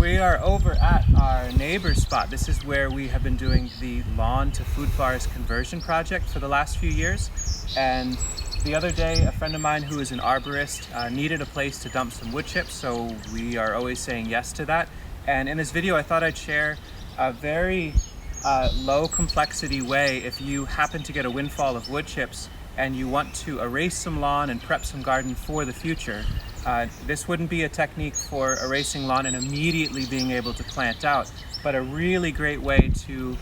We are over at our neighbor's spot. This is where we have been doing the lawn to food forest conversion project for the last few years. And the other day, a friend of mine who is an arborist needed a place to dump some wood chips, so we are always saying yes to that. And in this video, I thought I'd share a very low complexity way if you happen to get a windfall of wood chips and you want to erase some lawn and prep some garden for the future. This wouldn't be a technique for erasing lawn and immediately being able to plant out, but a really great way to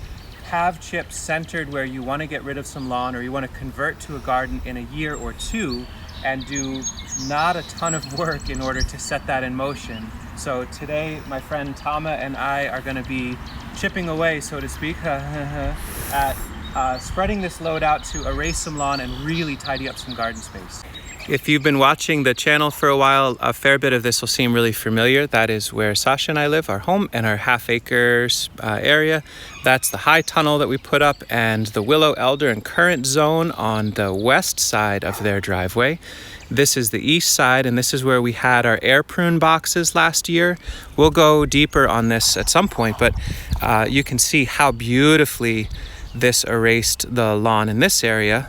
have chips centered where you want to get rid of some lawn or you want to convert to a garden in a year or two and do not a ton of work in order to set that in motion. So today my friend Tama and I are going to be chipping away, so to speak, at spreading this load out to erase some lawn and really tidy up some garden space. If you've been watching the channel for a while, a fair bit of this will seem really familiar. That is where Sasha and I live, our home, and our half-acre area. That's the high tunnel that we put up and the willow, elder, and currant zone on the west side of their driveway. This is the east side, and this is where we had our air prune boxes last year. We'll go deeper on this at some point, but you can see how beautifully this erased the lawn in this area.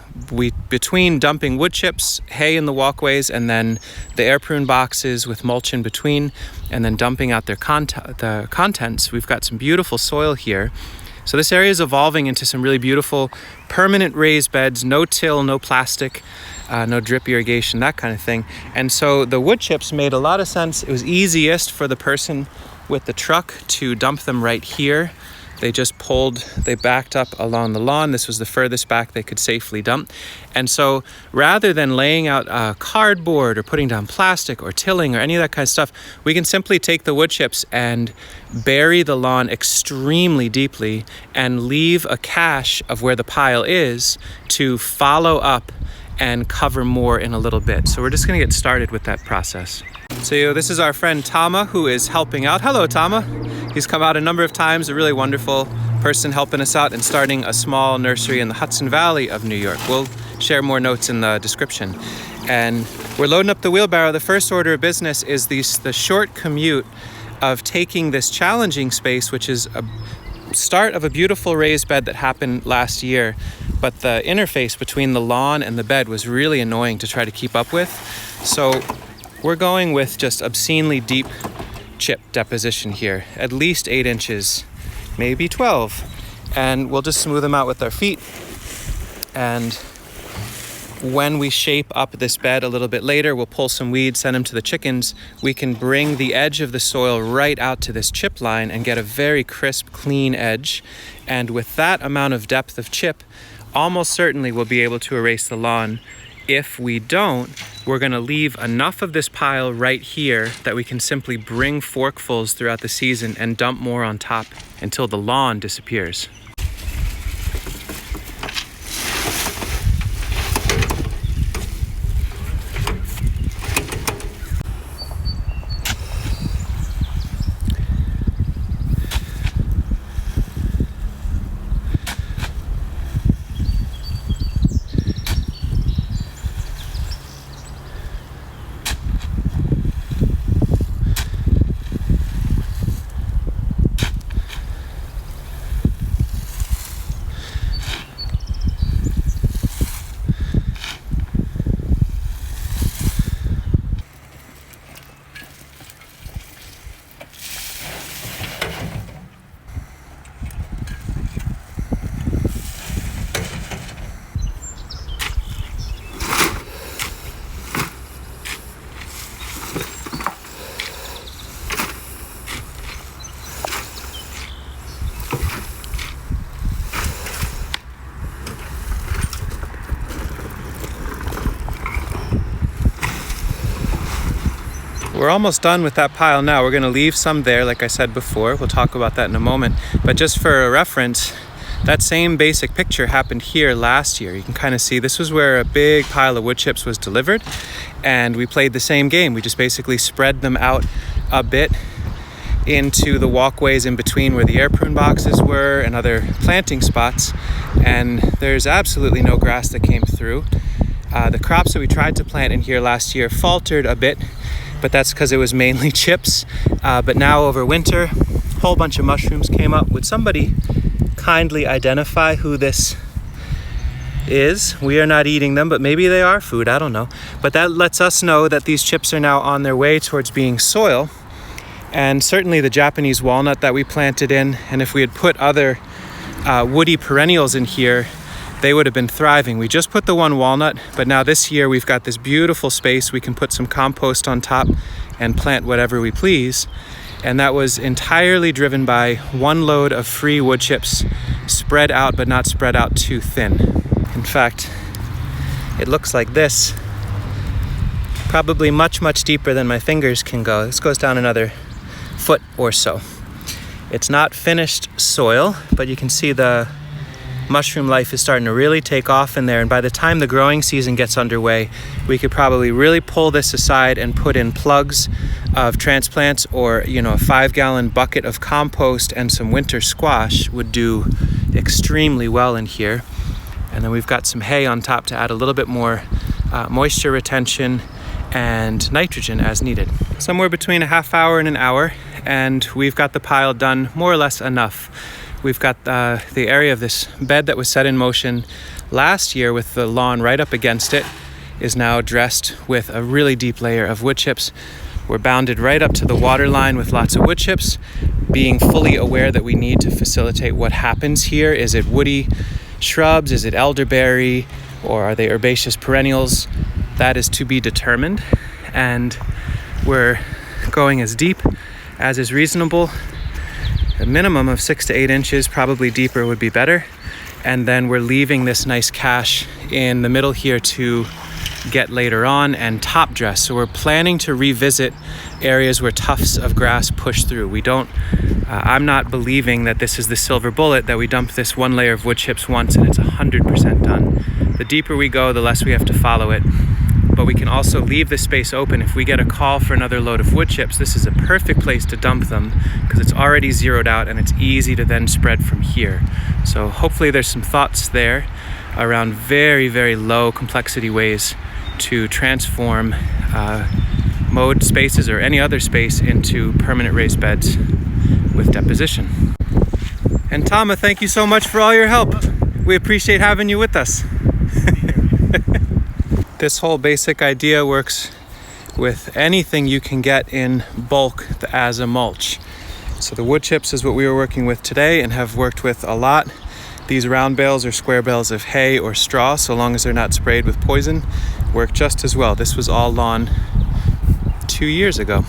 Between dumping wood chips, hay in the walkways, and then the air prune boxes with mulch in between, and then dumping out the contents, we've got some beautiful soil here. So this area is evolving into some really beautiful permanent raised beds, no till, no plastic, no drip irrigation, that kind of thing. And so the wood chips made a lot of sense. It was easiest for the person with the truck to dump them right here. They backed up along the lawn. This was the furthest back they could safely dump. And so rather than laying out cardboard or putting down plastic or tilling or any of that kind of stuff, we can simply take the wood chips and bury the lawn extremely deeply and leave a cache of where the pile is to follow up and cover more in a little bit. So we're just gonna get started with that process. So this is our friend Tama, who is helping out. Hello, Tama. He's come out a number of times, a really wonderful person helping us out and starting a small nursery in the Hudson Valley of New York. We'll share more notes in the description. And we're loading up the wheelbarrow. The first order of business is the short commute of taking this challenging space, which is a start of a beautiful raised bed that happened last year, but the interface between the lawn and the bed was really annoying to try to keep up with. So we're going with just obscenely deep chip deposition here, at least 8 inches, maybe 12. And we'll just smooth them out with our feet. And when we shape up this bed a little bit later, we'll pull some weeds, send them to the chickens. We can bring the edge of the soil right out to this chip line and get a very crisp, clean edge. And with that amount of depth of chip, almost certainly we'll be able to erase the lawn. If we don't, we're gonna leave enough of this pile right here that we can simply bring forkfuls throughout the season and dump more on top until the lawn disappears. We're almost done with that pile now. We're gonna leave some there, like I said before. We'll talk about that in a moment. But just for a reference, that same basic picture happened here last year. You can kind of see this was where a big pile of wood chips was delivered, and we played the same game. We just basically spread them out a bit into the walkways in between where the air prune boxes were and other planting spots, and there's absolutely no grass that came through. The crops that we tried to plant in here last year faltered a bit, but that's because it was mainly chips. But now over winter, a whole bunch of mushrooms came up. Would somebody kindly identify who this is? We are not eating them, but maybe they are food, I don't know. But that lets us know that these chips are now on their way towards being soil. And certainly the Japanese walnut that we planted in, and if we had put other woody perennials in here, they would have been thriving. We just put the one walnut, but now this year we've got this beautiful space. We can put some compost on top and plant whatever we please. And that was entirely driven by one load of free wood chips, spread out, but not spread out too thin. In fact, it looks like this, probably much, much deeper than my fingers can go. This goes down another foot or so. It's not finished soil, but you can see the mushroom life is starting to really take off in there. And by the time the growing season gets underway, we could probably really pull this aside and put in plugs of transplants, or, you know, a 5-gallon bucket of compost and some winter squash would do extremely well in here. And then we've got some hay on top to add a little bit more moisture retention and nitrogen as needed. Somewhere between a half hour and an hour, and we've got the pile done more or less enough. We've got the area of this bed that was set in motion last year with the lawn right up against it is now dressed with a really deep layer of wood chips. We're bounded right up to the water line with lots of wood chips, being fully aware that we need to facilitate what happens here. Is it woody shrubs? Is it elderberry? Or are they herbaceous perennials? That is to be determined. And we're going as deep as is reasonable. A minimum of 6 to 8 inches, probably deeper would be better. And then we're leaving this nice cache in the middle here to get later on and top dress. So we're planning to revisit areas where tufts of grass push through. I'm not believing that this is the silver bullet, that we dump this one layer of wood chips once and it's 100% done. The deeper we go, the less we have to follow it. But we can also leave this space open. If we get a call for another load of wood chips, this is a perfect place to dump them because it's already zeroed out and it's easy to then spread from here. So hopefully there's some thoughts there around very, very low complexity ways to transform mowed spaces or any other space into permanent raised beds with deposition. And Tama, thank you so much for all your help. We appreciate having you with us. This whole basic idea works with anything you can get in bulk as a mulch. So the wood chips is what we were working with today and have worked with a lot. These round bales or square bales of hay or straw, so long as they're not sprayed with poison, work just as well. This was all lawn 2 years ago.